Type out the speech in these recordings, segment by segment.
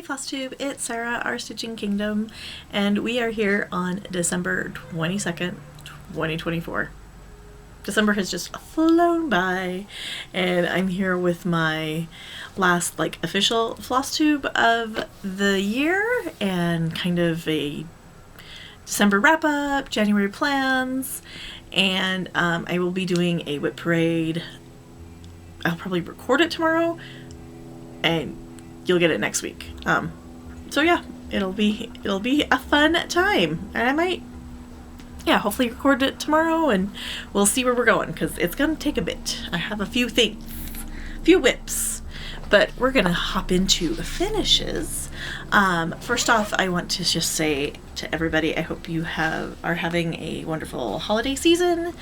Hey Flosstube, it's Sarah, our Stitching Kingdom, and we are here on December 22nd, 2024. December has just flown by, and I'm here with my last official Flosstube of the year and kind of a December wrap up, January plans, and I will be doing a whip parade. I'll probably record it tomorrow, and you'll get it next week. So yeah, it'll be a fun time, and I might, hopefully record it tomorrow, and we'll see where we're going, because it's gonna take a bit. I have a few whips, but we're gonna hop into finishes. First off, I want to just say to everybody, I hope you are having a wonderful holiday season,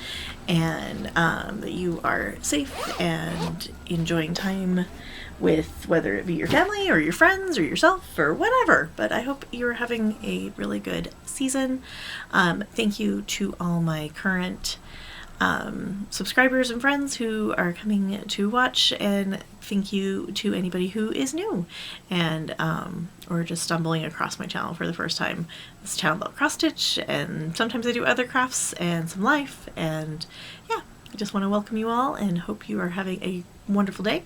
and that you are safe and enjoying time with whether it be your family or your friends or yourself or whatever. But I hope you're having a really good season. Thank you to all my current subscribers and friends who are coming to watch, and thank you to anybody who is new and or just stumbling across my channel for the first time. This channel about cross stitch, and sometimes I do other crafts and some life, and yeah, I just want to welcome you all and hope you are having a wonderful day.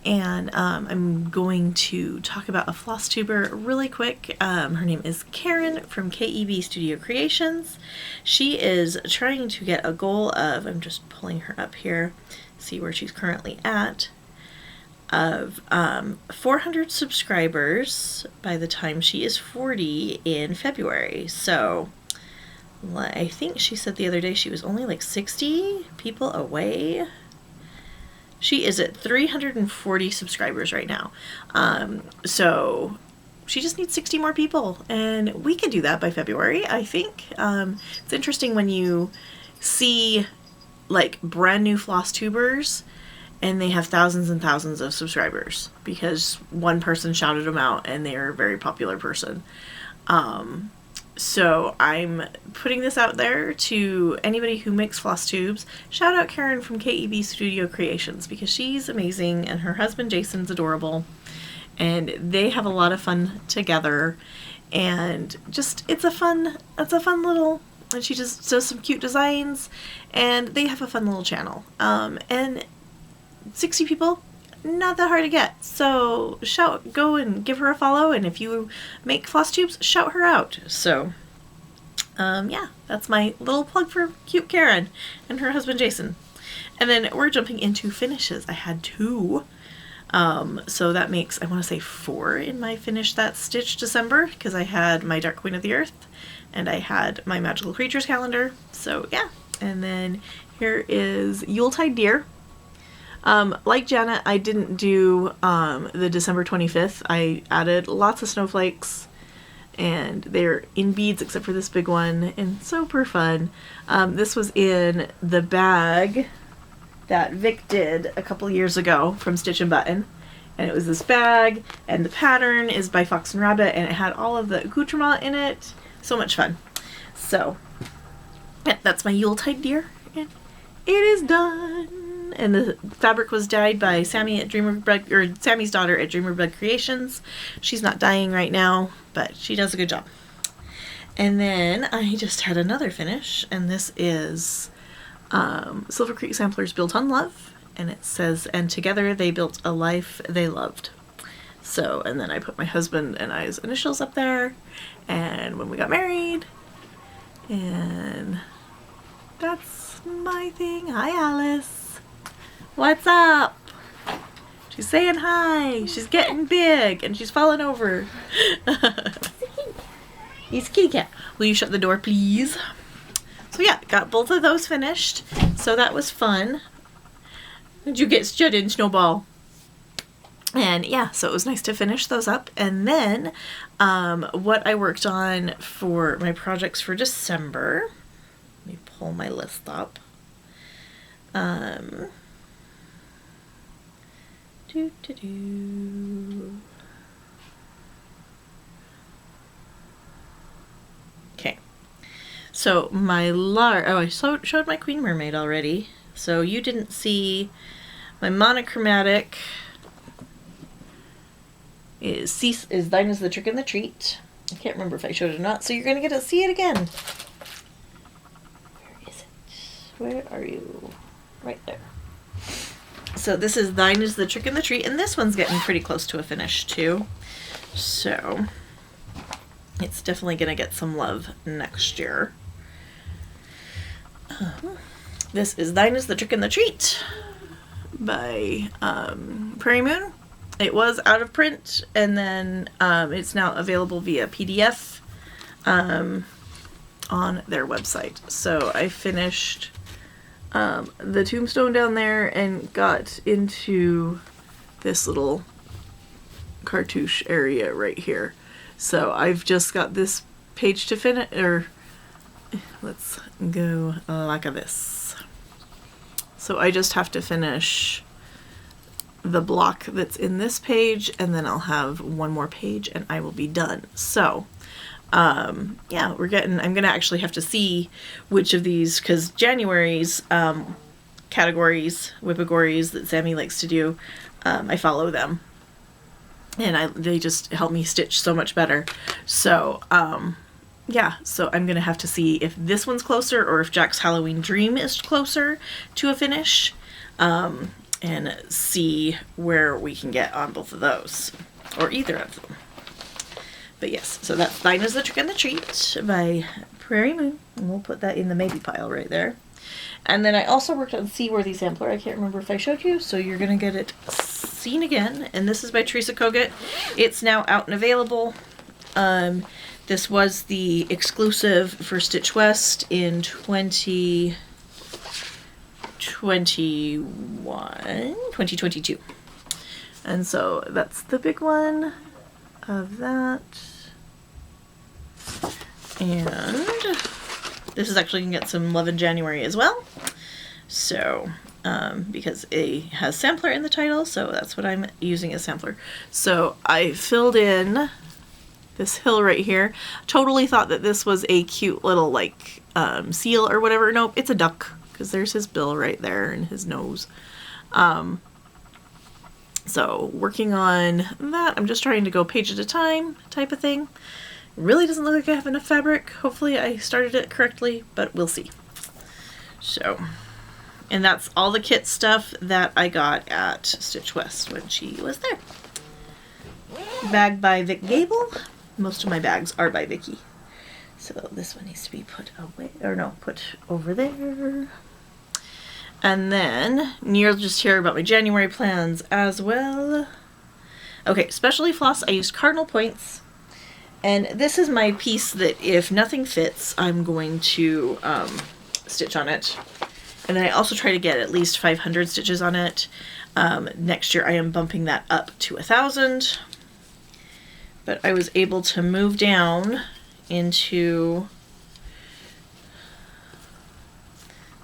And I'm going to talk about a Flosstuber really quick. Her name is Karen from KEB Studio Creations. She is trying to get a goal of, I'm just pulling her up here, see where she's currently at, of 400 subscribers by the time she is 40 in February. So I think she said the other day she was only like 60 people away. She is at 340 subscribers right now. So she just needs 60 more people, and we can do that by February, I think. It's interesting when you see like brand new Flosstubers and they have thousands and thousands of subscribers because one person shouted them out and they're a very popular person. So I'm putting this out there to anybody who makes floss tubes. Shout out Karen from KEB Studio Creations, because she's amazing and her husband Jason's adorable, and they have a lot of fun together, and just it's a fun little, and she just does some cute designs, and they have a fun little channel. And 60 people, not that hard to get. So go and give her a follow, and if you make floss tubes, shout her out. So yeah, that's my little plug for cute Karen and her husband Jason. And then we're jumping into finishes. I had 2. So that makes, I want to say 4 in my Finish That Stitch December, because I had my Dark Queen of the Earth and I had my Magical Creatures calendar. So yeah, and then here is Yuletide Deer. Like Janet, I didn't do the December 25th. I added lots of snowflakes, and they're in beads except for this big one, and super fun. This was in the bag that Vic did a couple years ago from Stitch and Button, and it was this bag, and the pattern is by Fox and Rabbit, and it had all of the accoutrement in it. So much fun. So yeah, that's my Yuletide Deer, and it is done. And the fabric was dyed by Sammy at Dreamerbird, or Sammy's daughter at Dreamerbird Creations. She's not dyeing right now, but she does a good job. And then I just had another finish, and this is Silver Creek Samplers Built on Love, and it says, "And together they built a life they loved." So, and then I put my husband and I's initials up there, and when we got married, and that's my thing. Hi, Alice. What's up? She's saying hi. She's getting big and she's falling over. He's a kitty cat. Will you shut the door, please? So yeah, got both of those finished. So that was fun. Did you get shut in, Snowball? And yeah, so it was nice to finish those up. And then what I worked on for my projects for December. Let me pull my list up. Okay, so my I showed my Queen Mermaid already, so you didn't see my monochromatic is Thine is the Trick and the Treat. I can't remember if I showed it or not, so you're going to get to see it again. Where is it? Where are you? Right there. So this is Thine is the Trick and the Treat, and this one's getting pretty close to a finish too. So it's definitely going to get some love next year. This is Thine is the Trick and the Treat by Prairie Moon. It was out of print, and then it's now available via PDF on their website. So I finished the tombstone down there and got into this little cartouche area right here. So I've just got this page to finish, or let's go like this. So I just have to finish the block that's in this page, and then I'll have one more page and I will be done. So yeah, I'm gonna actually have to see which of these, because January's categories, Whippagories that Sammy likes to do, I follow them, and they just help me stitch so much better. So yeah, so I'm gonna have to see if this one's closer or if Jack's Halloween Dream is closer to a finish, and see where we can get on both of those, or either of them. But yes, so that's Thine is the Trick and the Treat by Prairie Moon, and we'll put that in the maybe pile right there. And then I also worked on Seaworthy Sampler. I can't remember if I showed you, so you're gonna get it seen again. And this is by Teresa Kogut. It's now out and available. This was the exclusive for Stitch West in 2022. And so that's the big one of that. And this is actually gonna get some love in January as well. So, because it has sampler in the title, so that's what I'm using as sampler. So I filled in this hill right here. Totally thought that this was a cute little like seal or whatever. Nope, it's a duck, because there's his bill right there and his nose. So working on that, I'm just trying to go page at a time type of thing. Really doesn't look like I have enough fabric. Hopefully I started it correctly, but we'll see. So, and that's all the kit stuff that I got at Stitch West when she was there. Bag by Vic Gable. Most of my bags are by Vicky. So this one needs to be put away, or no, put over there. And then you'll just hear about my January plans as well. Okay, specialty floss, I used cardinal points. And this is my piece that if nothing fits, I'm going to stitch on it. And then I also try to get at least 500 stitches on it. Next year I am bumping that up to 1,000. But I was able to move down into,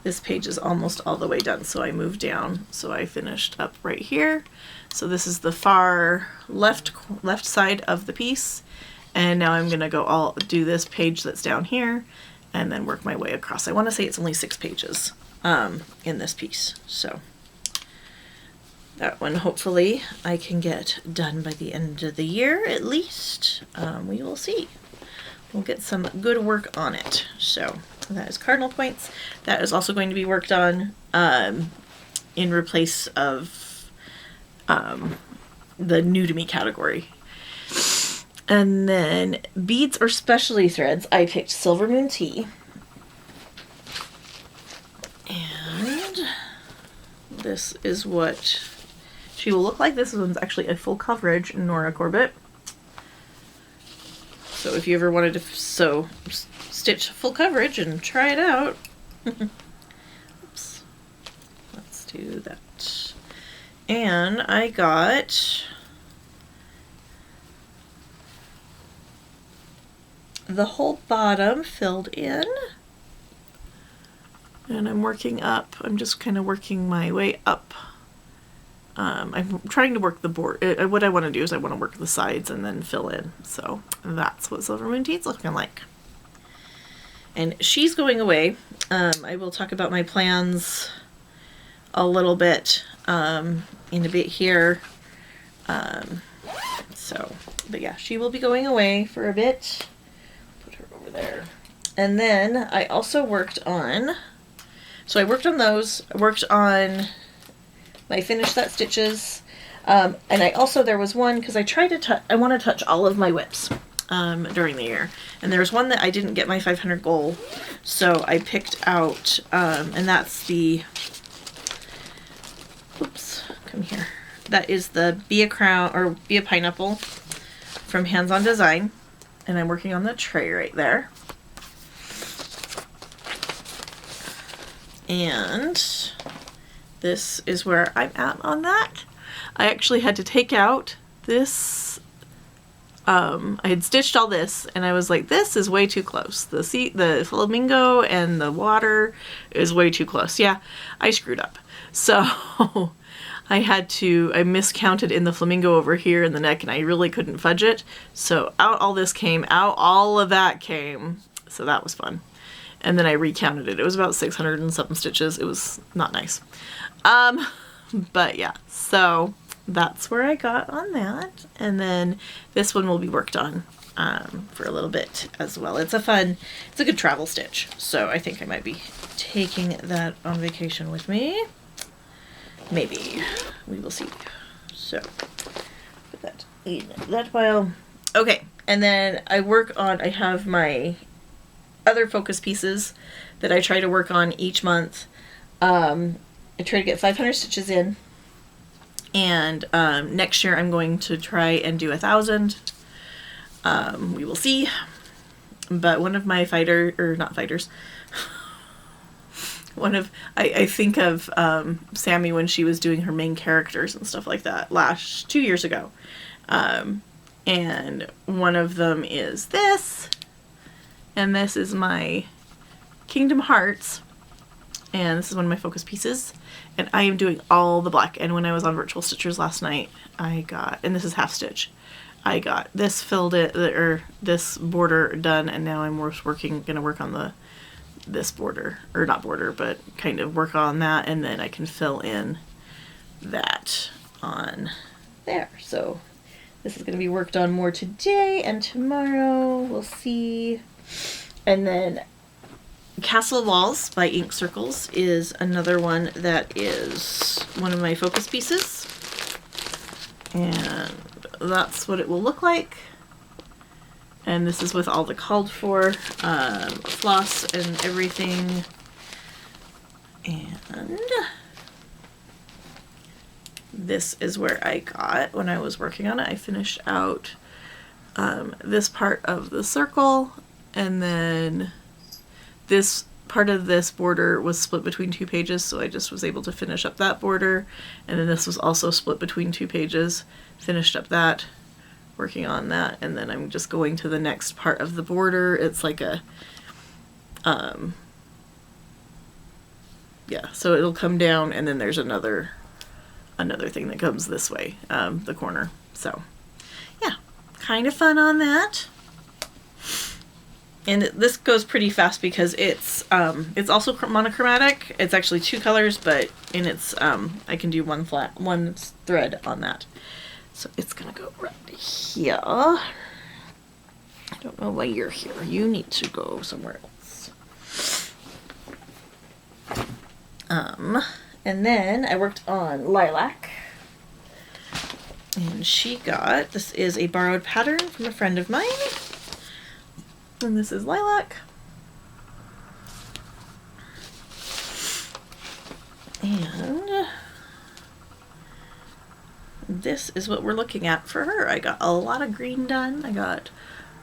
this page is almost all the way done, so I moved down. So I finished up right here. So this is the far left side of the piece. And now I'm gonna go do this page that's down here and then work my way across. I wanna say it's only 6 pages in this piece. So that one, hopefully I can get done by the end of the year at least. We will see. We'll get some good work on it. So that is cardinal points. That is also going to be worked on in replace of the new to me category. And then beads or specialty threads, I picked Silver Moon Tea. And this is what she will look like. This one's actually a full coverage Nora Corbett. So if you ever wanted to stitch full coverage and try it out. Oops. Let's do that. And I got the whole bottom filled in, and I'm working up. I'm just kind of working my way up. I'm trying to work the board. What I want to do is I want to work the sides and then fill in. So that's what Silver Moon Tea's looking like. And she's going away. I will talk about my plans a little bit in a bit here. So, but yeah, she will be going away for a bit. Put her over there. And then I also worked on, so I worked on those. I worked on my finished set stitches. And I also, there was one, because I tried to I want to touch all of my whips during the year. And there was one that I didn't get my 500 goal. So I picked out, and that's the, oops, come here. That is the Be a Crown, or Be a Pineapple from Hands On Design. And I'm working on the tray right there. And this is where I'm at on that. I actually had to take out this, I had stitched all this and I was like, this is way too close. The flamingo and the water is way too close. Yeah, I screwed up. So I miscounted in the flamingo over here in the neck and I really couldn't fudge it. So out all this came, out all of that came. So that was fun. And then I recounted it. It was about 600 and something stitches. It was not nice. But yeah, so that's where I got on that. And then this one will be worked on for a little bit as well. It's a good travel stitch. So I think I might be taking that on vacation with me. Maybe. We will see. So put that in that pile. Okay, and then I have my other focus pieces that I try to work on each month. I try to get 500 stitches in, and next year I'm going to try and do 1,000. We will see. But one of my I think of Sammy when she was doing her main characters and stuff like that 2 years ago. And one of them is this. And this is my Kingdom Hearts. And this is one of my focus pieces. And I am doing all the black. And when I was on Virtual Stitchers last night, I got, and this is half stitch, I got this this border done. And now I'm gonna work on this border, or not border, but kind of work on that. And then I can fill in that on there. So this is gonna be worked on more today and tomorrow. We'll see. And then Castle Walls by Ink Circles is another one that is one of my focus pieces. And that's what it will look like. And this is with all the called for floss and everything. And this is where I got, when I was working on it, I finished out this part of the circle. And then this part of this border was split between 2 pages, so I just was able to finish up that border. And then this was also split between 2 pages, finished up that, working on that, and then I'm just going to the next part of the border. It's like a, yeah, so it'll come down, and then there's another thing that comes this way, the corner. So yeah, kind of fun on that. And this goes pretty fast because it's also monochromatic. It's actually 2 colors, but I can do one thread on that. So it's gonna go right here. I don't know why you're here. You need to go somewhere else. And then I worked on Lilac. And this is a borrowed pattern from a friend of mine. And this is Lilac. And this is what we're looking at for her. I got a lot of green done. I got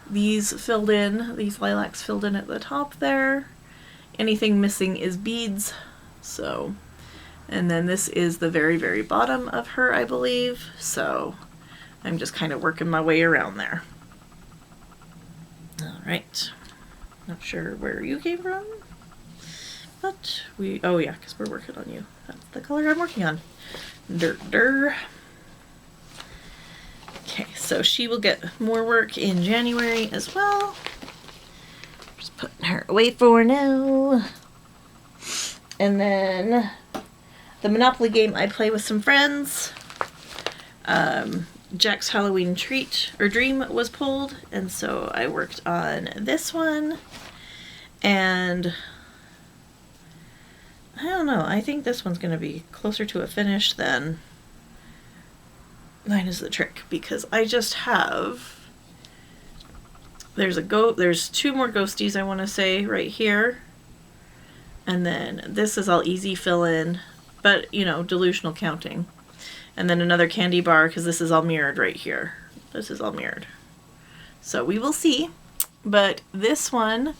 these filled in, these lilacs filled in at the top there. Anything missing is beads. So, and then this is the very, very bottom of her, I believe. So I'm just kind of working my way around there. All right, not sure where you came from, but oh yeah, because we're working on you. That's the color I'm working on. Okay, so she will get more work in January as well. Just putting her away for now. And then the Monopoly game I play with some friends. Jack's Halloween treat or dream was pulled, and so I worked on this one, and I don't know, I think this one's going to be closer to a finish than Line is the Trick, because I just have, there's two more ghosties I want to say right here, and then this is all easy fill in, but you know, delusional counting. And then another candy bar, because this is all mirrored right here. This is all mirrored. So we will see. But this one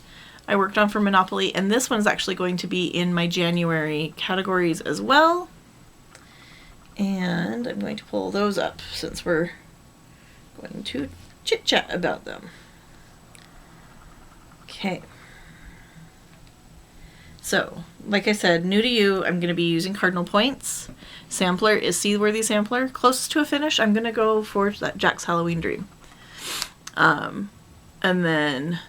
I worked on for Monopoly, and this one's actually going to be in my January categories as well. And I'm going to pull those up since we're going to chit chat about them. Okay. So, like I said, new to you, I'm going to be using cardinal points. Sampler is Seaworthy Sampler. Closest to a finish, I'm going to go for that Jack's Halloween Dream. And then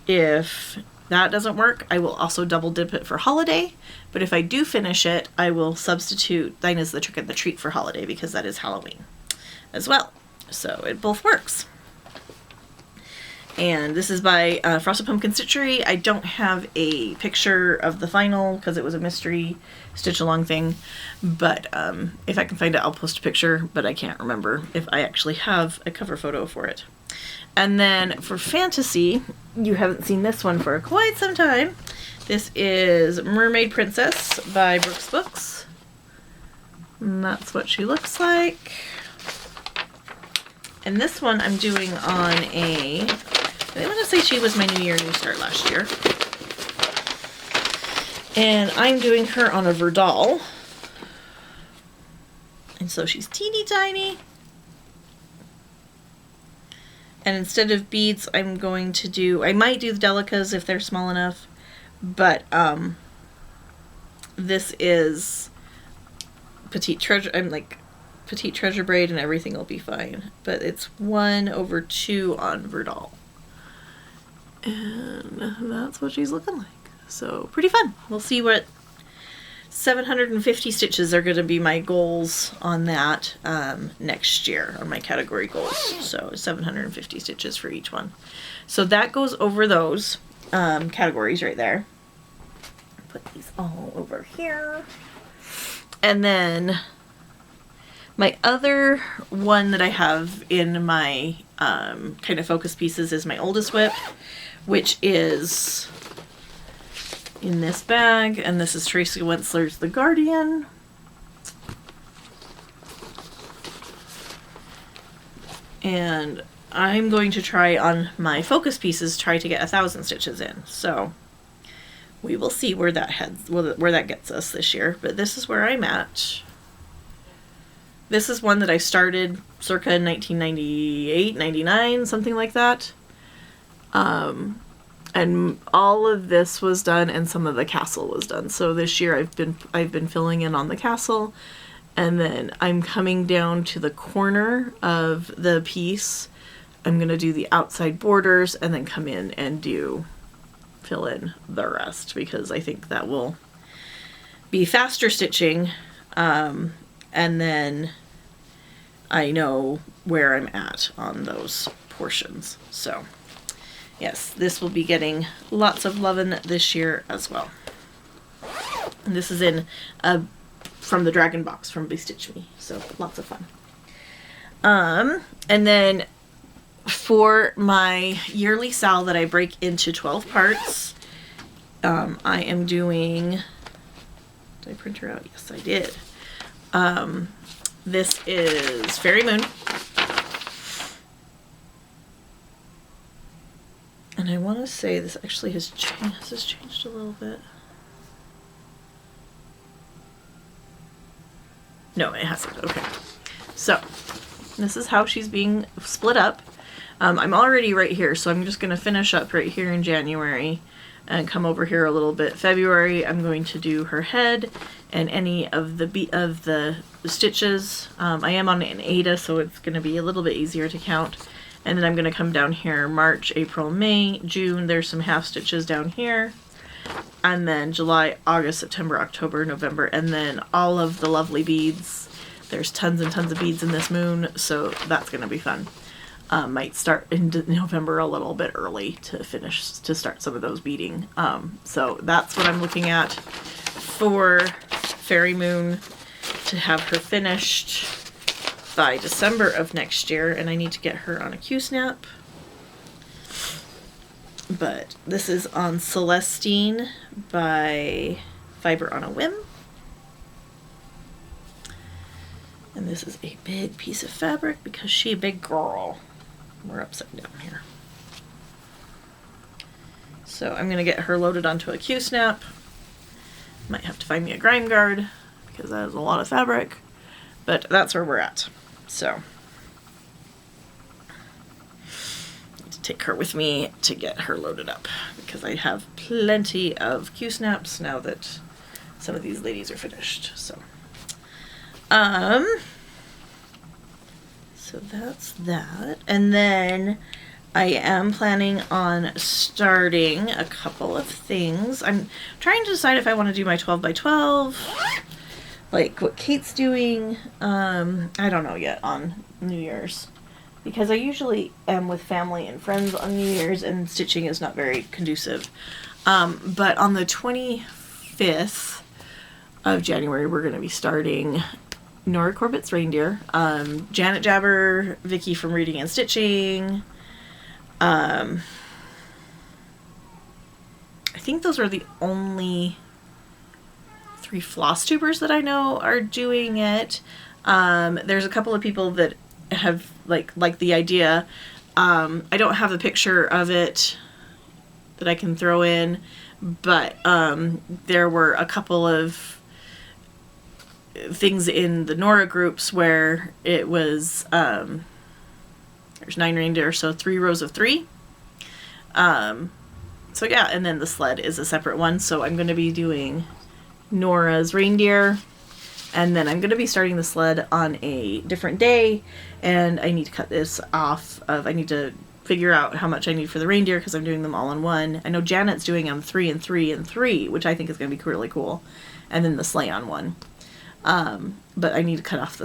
if that doesn't work, I will also double dip it for Holiday. But if I do finish it, I will substitute Thine is the Trick and the Treat for Holiday, because that is Halloween as well. So it both works. And this is by Frosted Pumpkin Stitchery. I don't have a picture of the final because it was a mystery stitch along thing, but if I can find it, I'll post a picture, but I can't remember if I actually have a cover photo for it. And then for Fantasy, you haven't seen this one for quite some time. This is Mermaid Princess by Brooks Books. And that's what she looks like. And this one I'm doing on a, I want to say she was my New Start last year. And I'm doing her on a Verdal. And so she's teeny tiny. And instead of beads, I'm going to do, I might do the Delicas if they're small enough. But this is Petite Treasure, I'm like Petite Treasure braid and everything will be fine. But it's 1/2 on Verdal. And that's what she's looking like. So pretty fun. We'll see what 750 stitches are going to be my goals on that next year, on my category goals. So 750 stitches for each one. So that goes over those categories right there. Put these all over here. And then my other one that I have in my kind of focus pieces is my oldest whip, which is in this bag, and this is Tracy Wentzler's The Guardian. And I'm going to try on my focus pieces, try to get 1,000 stitches in. So we will see where that heads, where that gets us this year. But this is where I'm at. This is one that I started circa 1998, 99, something like that. And all of this was done, and some of the castle was done. So this year I've been filling in on the castle, and then I'm coming down to the corner of the piece. I'm gonna do the outside borders, and then come in and fill in the rest, because I think that will be faster stitching, and then I know where I'm at on those portions. So yes, this will be getting lots of lovin' this year as well. And this is in from the Dragon Box from Bestitch Me, so lots of fun. And then for my yearly sal that I break into 12 parts, I am doing, did I print her out? Yes, I did. This is Fairy Moon. And I want to say this actually has changed a little bit. No, it hasn't. Okay. So, this is how she's being split up. I'm already right here, so I'm just going to finish up right here in January and come over here a little bit. February, I'm going to do her head and any of the stitches. I am on an Ada, so it's going to be a little bit easier to count. And then I'm going to come down here March, April, May, June. There's some half stitches down here. And then July, August, September, October, November. And then all of the lovely beads There's tons and tons of beads in this moon, so that's going to be fun. Might start in November a little bit early to start some of those beading. So that's what I'm looking at for Fairy Moon, to have her finished by December of next year, and I need to get her on a Q-snap. But this is on Celestine by Fiber on a Whim. And this is a big piece of fabric because she's a big girl. We're upside down here. So I'm going to get her loaded onto a Q-snap. Might have to find me a grime guard because that is a lot of fabric. But that's where we're at. So need to take her with me to get her loaded up because I have plenty of Q-snaps now that some of these ladies are finished. So so that's that. And then I am planning on starting a couple of things. I'm trying to decide if I want to do my 12 by 12, like what Kate's doing. I don't know yet on New Year's, because I usually am with family and friends on New Year's and stitching is not very conducive. But on the 25th of January, we're going to be starting Nora Corbett's Reindeer, Janet Jabber, Vicky from Reading and Stitching. I think those are the only 3 Flosstubers that I know are doing it. There's a couple of people that have like the idea. I don't have a picture of it that I can throw in, but there were a couple of things in the Nora groups where it was there's 9 reindeer, so 3 rows of 3. So yeah, and then the sled is a separate one, so I'm going to be doing Nora's reindeer, and then I'm going to be starting the sled on a different day, and I need to cut this off of, I need to figure out how much I need for the reindeer because I'm doing them all in one. I know Janet's doing them 3 and 3 and 3, which I think is going to be really cool, and then the sleigh on one. But I need to cut off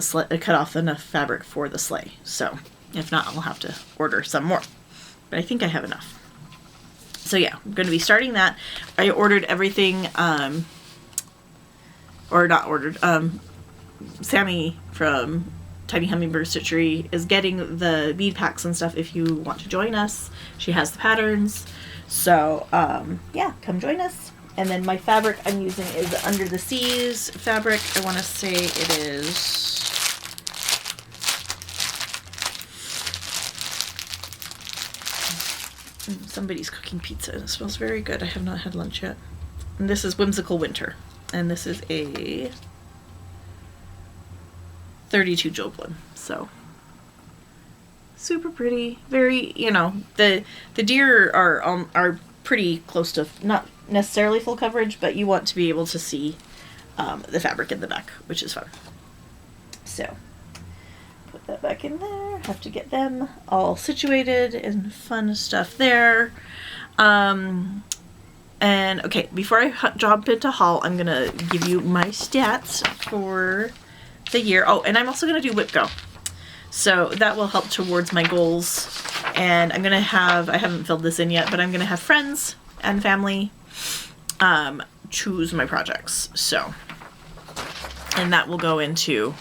enough fabric for the sleigh. So if not, I'll have to order some more, but I think I have enough. So yeah, I'm going to be starting that. I ordered everything, or not ordered, Sammy from Tiny Hummingbird Stitchery is getting the bead packs and stuff if you want to join us. She has the patterns. So, yeah, come join us. And then my fabric I'm using is Under the Seas fabric. I want to say it is somebody's cooking pizza and it smells very good. I have not had lunch yet. And this is Whimsical Winter. And this is a 32 Joplin. So super pretty. Very, you know, the deer are pretty close to, not necessarily full coverage, but you want to be able to see the fabric in the back, which is fun. So put that back in there. Have to get them all situated and fun stuff there. And okay, before I jump into haul, I'm gonna give you my stats for the year. Oh, and I'm also gonna do Whip Go, so that will help towards my goals. And I'm gonna have, I haven't filled this in yet, but I'm gonna have friends and family choose my projects. So, and that will go into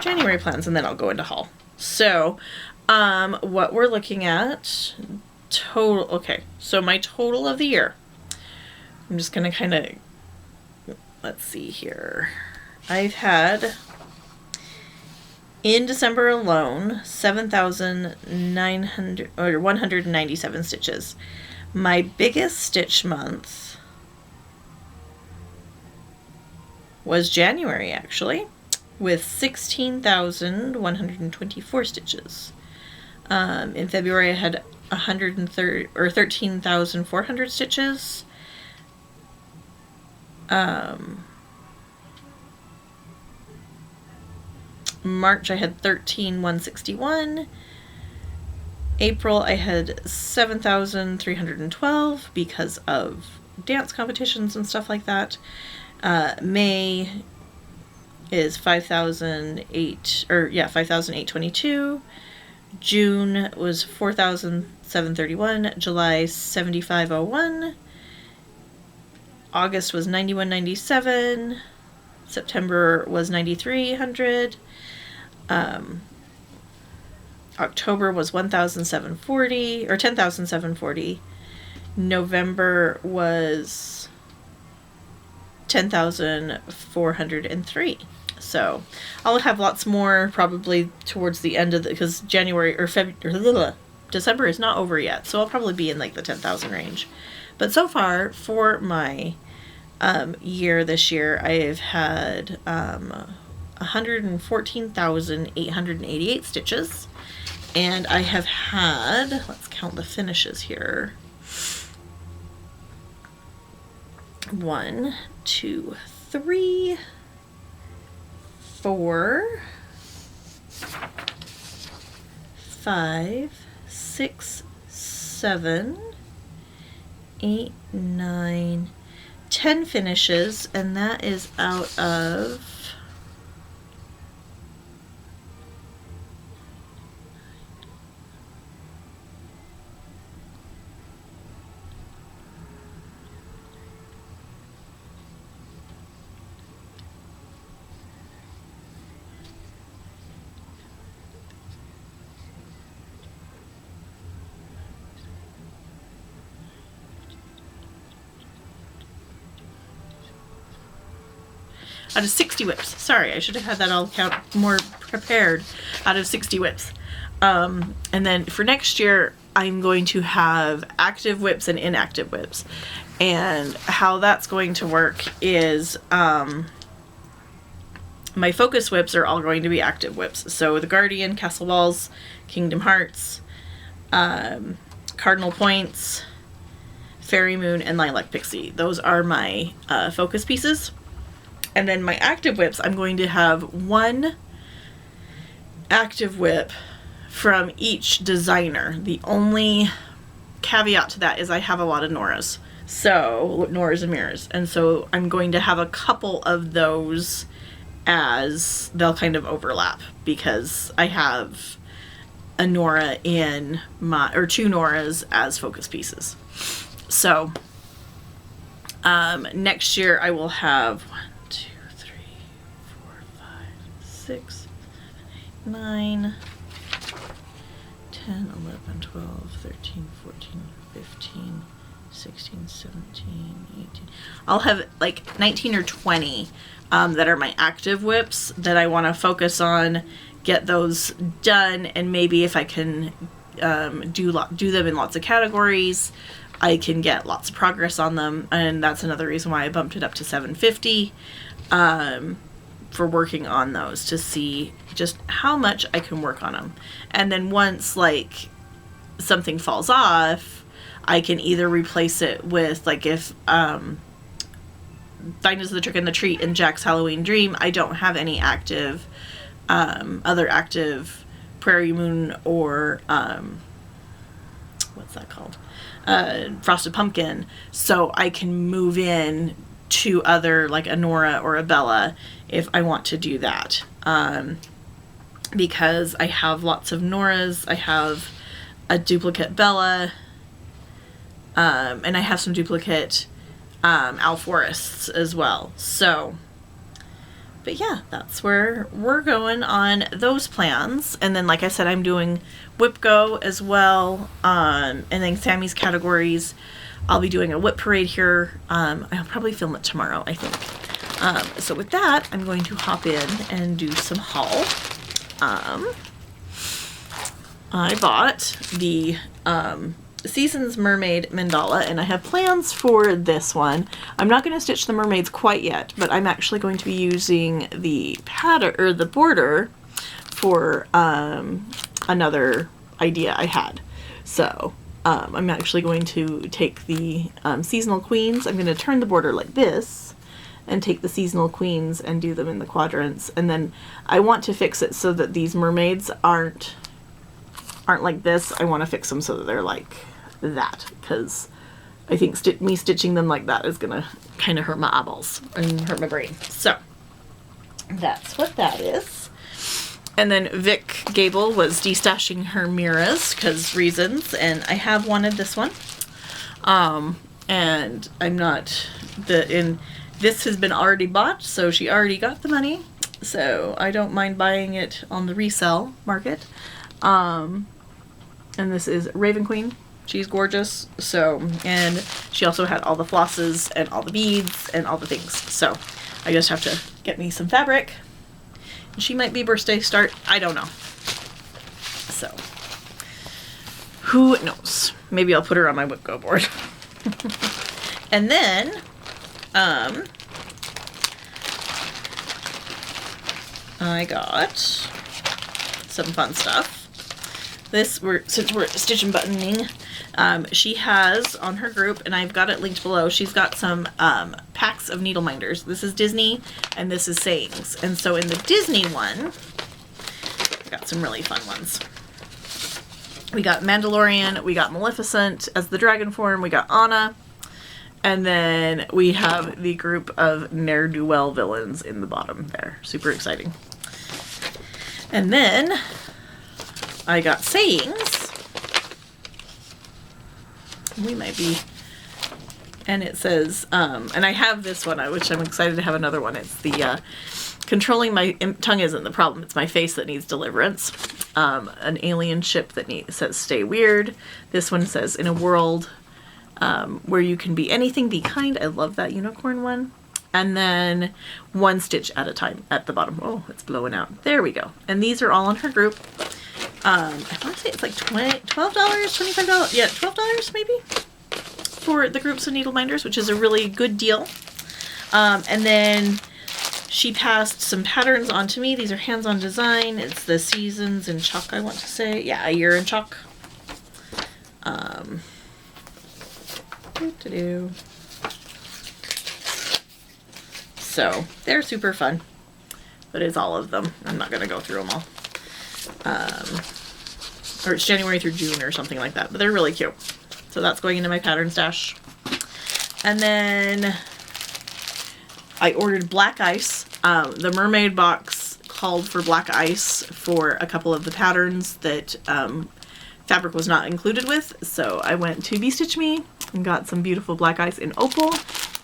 January plans, and then I'll go into haul. So, what we're looking at total, okay, so my total of the year, I'm just gonna kind of, let's see here. I've had in December alone 7,900 or 197 stitches. My biggest stitch month was January, actually, with 16,124 stitches. In February I had 13,400 stitches. March I had 13,161. April I had 7,312 because of dance competitions and stuff like that. May is 5,008, or yeah, 5,822. June was 4,731. July 7,501. August was 9,197. September was 9,300. October was 1,740 or 10,740. November was 10,403. So I'll have lots more probably towards the end of the, because January or February, December is not over yet. So I'll probably be in like the 10,000 range. But so far for my year this year, I've had 114,888 stitches. And I have had, let's count the finishes here. 1, 2, 3, 4, 5, 6, 7, 8, 9, 10 finishes, and that is out of out of 60 whips. Sorry, I should have had that all count more prepared. Out of 60 whips. And then for next year, I'm going to have active whips and inactive whips. And how that's going to work is my focus whips are all going to be active whips. So the Guardian, Castle Walls, Kingdom Hearts, Cardinal Points, Fairy Moon, and Lilac Pixie. Those are my focus pieces. And then my active whips, I'm going to have one active whip from each designer. The only caveat to that is I have a lot of Noras. So, Noras and Mirrors. And so I'm going to have a couple of those as they'll kind of overlap because I have a Nora in my, or 2 Noras as focus pieces. So, next year I will have 6, 7, 8, 9, 10, 11, 12, 13, 14, 15, 16, 17, 18. I'll have like 19 or 20 that are my active whips that I want to focus on, get those done, and maybe if I can do them in lots of categories, I can get lots of progress on them, and that's another reason why I bumped it up to 750. For working on those to see just how much I can work on them. And then once like something falls off, I can either replace it with like if Dinah's the Trick and the Treat and Jack's Halloween Dream, I don't have any active other active Prairie Moon or what's that called? Frosted Pumpkin, so I can move in to other like a Nora or a Bella if I want to do that, because I have lots of Noras, I have a duplicate Bella, and I have some duplicate Alforests as well. So, but yeah, that's where we're going on those plans. And then, like I said, I'm doing Whip Go as well, and then Sammy's categories. I'll be doing a whip parade here. I'll probably film it tomorrow, I think. So with that, I'm going to hop in and do some haul. I bought the Seasons Mermaid Mandala, and I have plans for this one. I'm not going to stitch the mermaids quite yet, but I'm actually going to be using the pattern or the border for another idea I had. So I'm actually going to take the seasonal queens. I'm going to turn the border like this and take the seasonal queens and do them in the quadrants. And then I want to fix it so that these mermaids aren't like this. I want to fix them so that they're like that, because I think me stitching them like that is going to kind of hurt my eyeballs and hurt my brain. So that's what that is. And then Vic Gable was destashing her Miras because reasons, and I have wanted this one. And I'm not this has been already bought, so she already got the money, so I don't mind buying it on the resale market. And this is Raven Queen. She's gorgeous. So, and she also had all the flosses and all the beads and all the things. So I just have to get me some fabric. And she might be birthday start. I don't know. So who knows? Maybe I'll put her on my whip go board. And then, I got some fun stuff. Since we're stitch and buttoning, she has on her group, and I've got it linked below, she's got some packs of needle minders. This is Disney, and this is Sayings. And so in the Disney one, I got some really fun ones. We got Mandalorian, we got Maleficent as the dragon form, we got Anna, and then we have the group of ne'er-do-well villains in the bottom there. Super exciting. And then I got Sayings. We might be, and it says, and I have this one, which I'm excited to have another one. It's the controlling my tongue isn't the problem, it's my face that needs deliverance. An alien ship that says stay weird. This one says in a world where you can be anything, be kind. I love that unicorn one. And then one stitch at a time at the bottom. Oh, it's blowing out. There we go. And these are all in her group. I want to say it's like $12, $25. Yeah, $12 maybe for the groups of needle minders, which is a really good deal. And then she passed some patterns on to me. These are hands-on design. It's the seasons in chalk, I want to say. Yeah, a year in chalk. So they're super fun, but it's all of them. I'm not going to go through them all. Or it's January through June or something like that, but they're really cute. So that's going into my pattern stash. And then I ordered black ice. The mermaid box called for black ice for a couple of the patterns that fabric was not included with. So I went to Stitch Me and got some beautiful black ice in opal.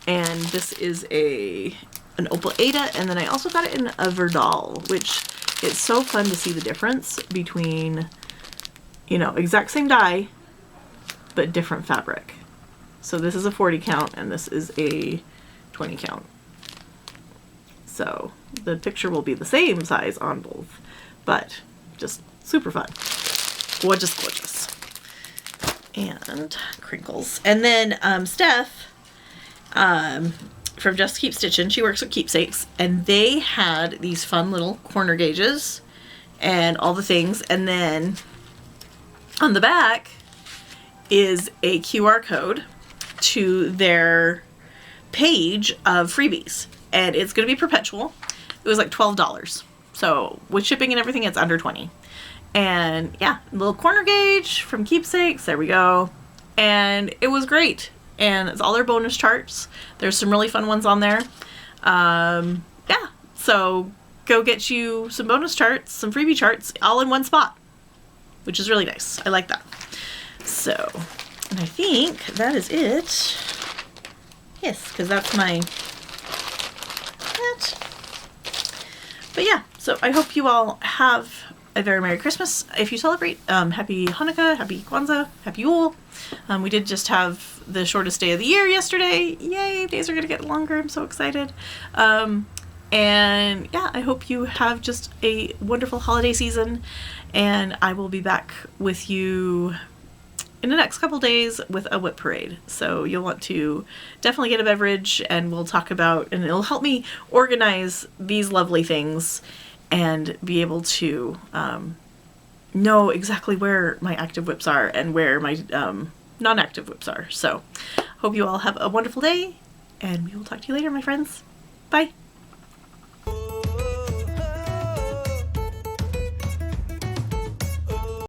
And this is an opal Ada. And then I also got it in a Verdal, which it's so fun to see the difference between, you know, exact same dye, but different fabric. So this is a 40 count and this is a 20 count. So the picture will be the same size on both, but just super fun. Gorgeous, gorgeous. And crinkles. And then Steph from Just Keep Stitching, she works with Keepsakes, and they had these fun little corner gauges and all the things. And then on the back is a QR code to their page of freebies. And it's going to be perpetual. It was like $12. So with shipping and everything, it's under $20. And yeah, little corner gauge from Keepsakes. There we go. And it was great. And it's all their bonus charts. There's some really fun ones on there. Yeah, so go get you some bonus charts, some freebie charts, all in one spot, which is really nice. I like that. So, and I think that is it. Yes, because that's my... But yeah, so I hope you all have a very Merry Christmas. If you celebrate, Happy Hanukkah, Happy Kwanzaa, Happy Yule. We did just have the shortest day of the year yesterday. Yay, days are going to get longer. I'm so excited. And yeah, I hope you have just a wonderful holiday season. And I will be back with you in the next couple days with a whip parade. So you'll want to definitely get a beverage, and we'll talk about, and it'll help me organize these lovely things and be able to know exactly where my active whips are and where my non-active whips are. So hope you all have a wonderful day, and we will talk to you later, my friends. Bye.